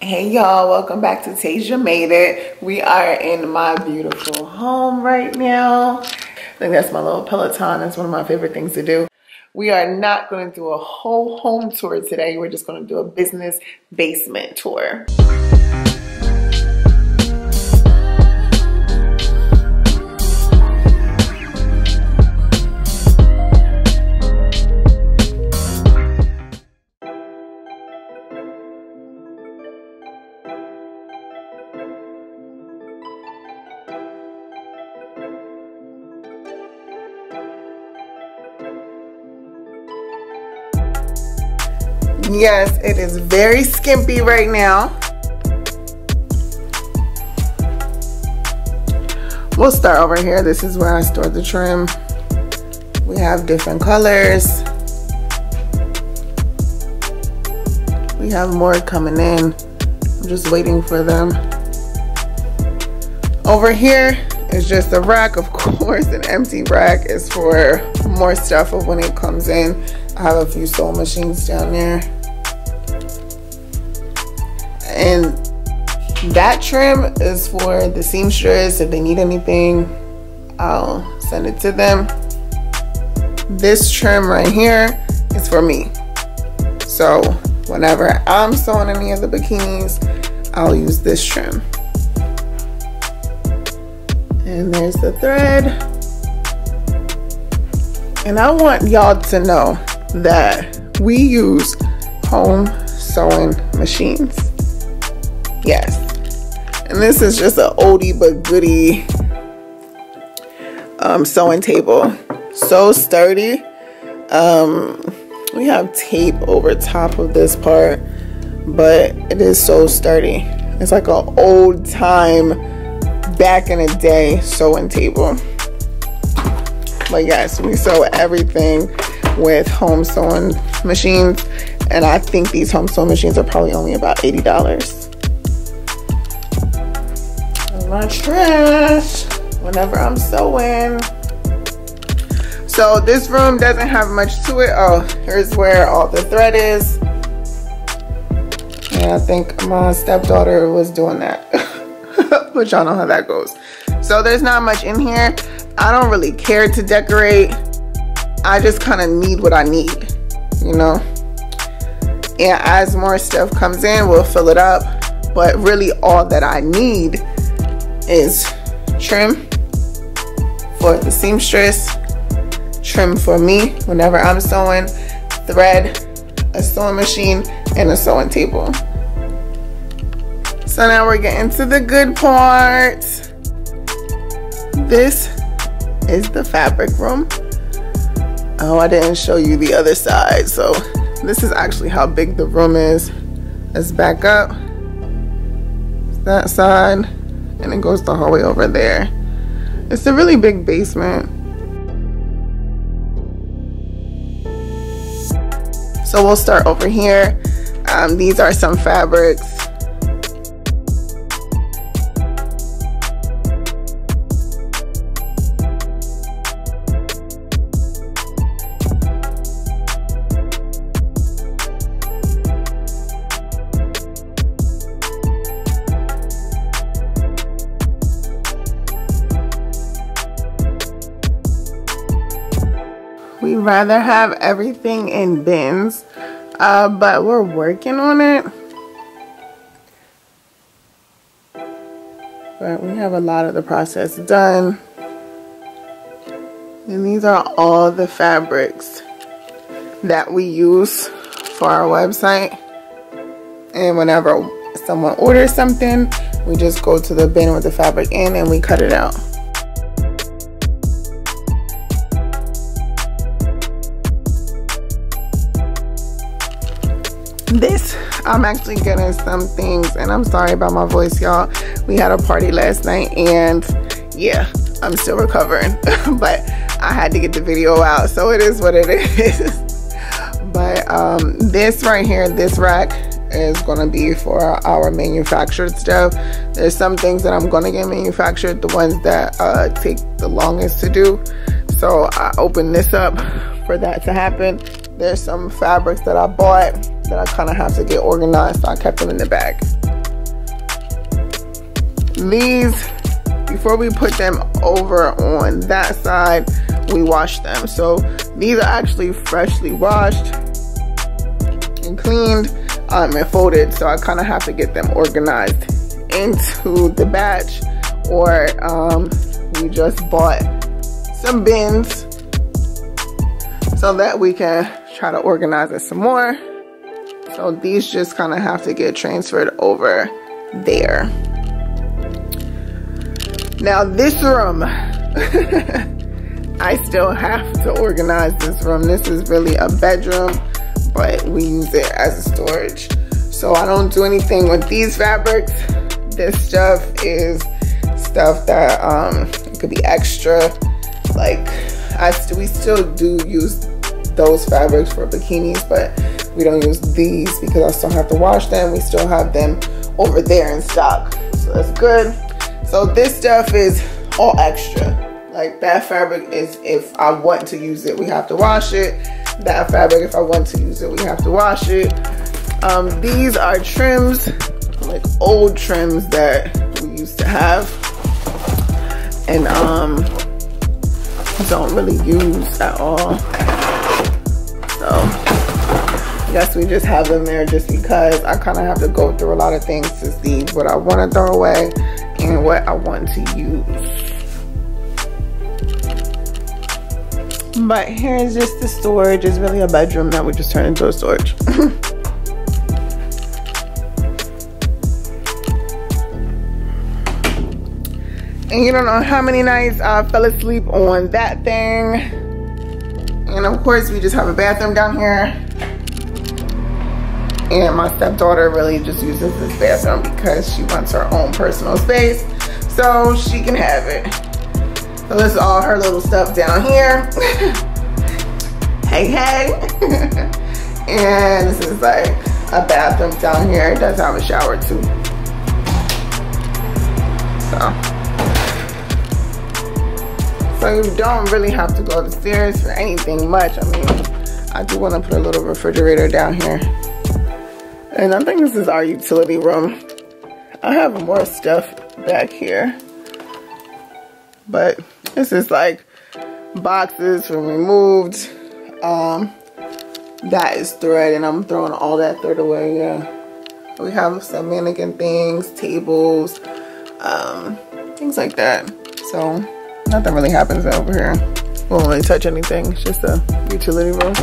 Hey y'all, welcome back to Tasia Made It. We are in my beautiful home right now. I think that's my little Peloton. That's one of my favorite things to do. We are not going to do a whole home tour today. We're just going to do a business basement tour. Yes, it is very skimpy right now. We'll start over here. This is where I store the trim. We have different colors. We have more coming in. I'm just waiting for them. Over here is just a rack. Of course, an empty rack is for more stuff of when it comes in. I have a few sewing machines down there. And that trim is for the seamstress. If they need anything, I'll send it to them. This trim right here is for me. So whenever I'm sewing any of the bikinis, I'll use this trim. And there's the thread. And I want y'all to know that we use home sewing machines. Yes. And this is just an oldie but goodie sewing table. So sturdy. We have tape over top of this part, but it is so sturdy. It's like an old time, back in the day sewing table. But yes, we sew everything with home sewing machines, and I think these home sewing machines are probably only about $80. My trash whenever I'm sewing. So this room doesn't have much to it. Oh, here's where all the thread is. And I think my stepdaughter was doing that. But y'all know how that goes. So there's not much in here. I don't really care to decorate. I just kind of need what I need, you know. And as more stuff comes in, we'll fill it up. But really all that I need is trim for the seamstress, trim for me whenever I'm sewing, thread, a sewing machine, and a sewing table. So now we're getting to the good part. This is the fabric room. Oh, I didn't show you the other side. So this is actually how big the room is. Let's back up. That side. And it goes the whole way over there. It's a really big basement. So we'll start over here. These are some fabrics. We rather have everything in bins, but we're working on it. But we have a lot of the process done. And these are all the fabrics that we use for our website. And whenever someone orders something, we just go to the bin with the fabric in and we cut it out. This, I'm actually getting some things, and I'm sorry about my voice, y'all. We had a party last night, and yeah, I'm still recovering. But I had to get the video out, so it is what it is. But this right here, this rack is gonna be for our manufactured stuff. There's some things that I'm gonna get manufactured, the ones that take the longest to do. So I opened this up for that to happen. There's some fabrics that I bought that I kind of have to get organized, so I kept them in the bag. These, before we put them over on that side, we wash them. So these are actually freshly washed and cleaned and folded. So I kind of have to get them organized into the batch, or we just bought some bins so that we can try to organize it some more. So these just kind of have to get transferred over there. Now this room, I still have to organize this room. This is really a bedroom, but we use it as a storage. So I don't do anything with these fabrics. This stuff is stuff that it could be extra. Like we still do use those fabrics for bikinis, but we don't use these because I still have to wash them. We still have them over there in stock, so that's good. So this stuff is all extra. Like that fabric is, if I want to use it, we have to wash it. That fabric, if I want to use it, we have to wash it. These are trims, like old trims that we used to have and don't really use at all. So I guess we just have them there just because I kind of have to go through a lot of things to see what I want to throw away and what I want to use. But here's just the storage. It's really a bedroom that we just turned into a storage. And you don't know how many nights I fell asleep on that thing. And of course we just have a bathroom down here. And my stepdaughter really just uses this bathroom because she wants her own personal space. So she can have it. So this is all her little stuff down here. Hey, hey. And this is like a bathroom down here. It does have a shower too. So you don't really have to go upstairs for anything much. I mean, I do want to put a little refrigerator down here. And I think this is our utility room. I have more stuff back here. But this is like boxes from removed. That is thread, and I'm throwing all that thread away, yeah. We have some mannequin things, tables, things like that. So nothing really happens over here. We won't really touch anything. It's just a utility room.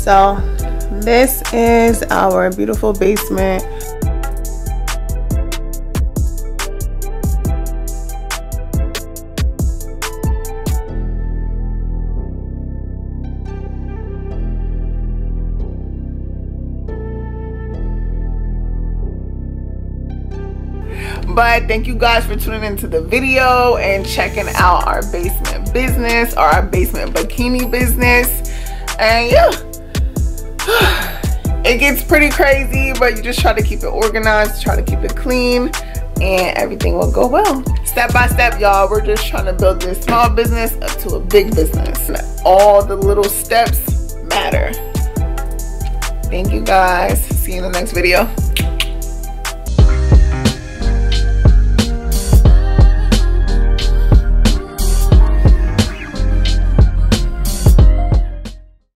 So this is our beautiful basement. But thank you guys for tuning into the video and checking out our basement business, or our basement bikini business. And yeah, it gets pretty crazy, but you just try to keep it organized, try to keep it clean, and everything will go well. Step by step, y'all. We're just trying to build this small business up to a big business. All the little steps matter. Thank you guys. See you in the next video.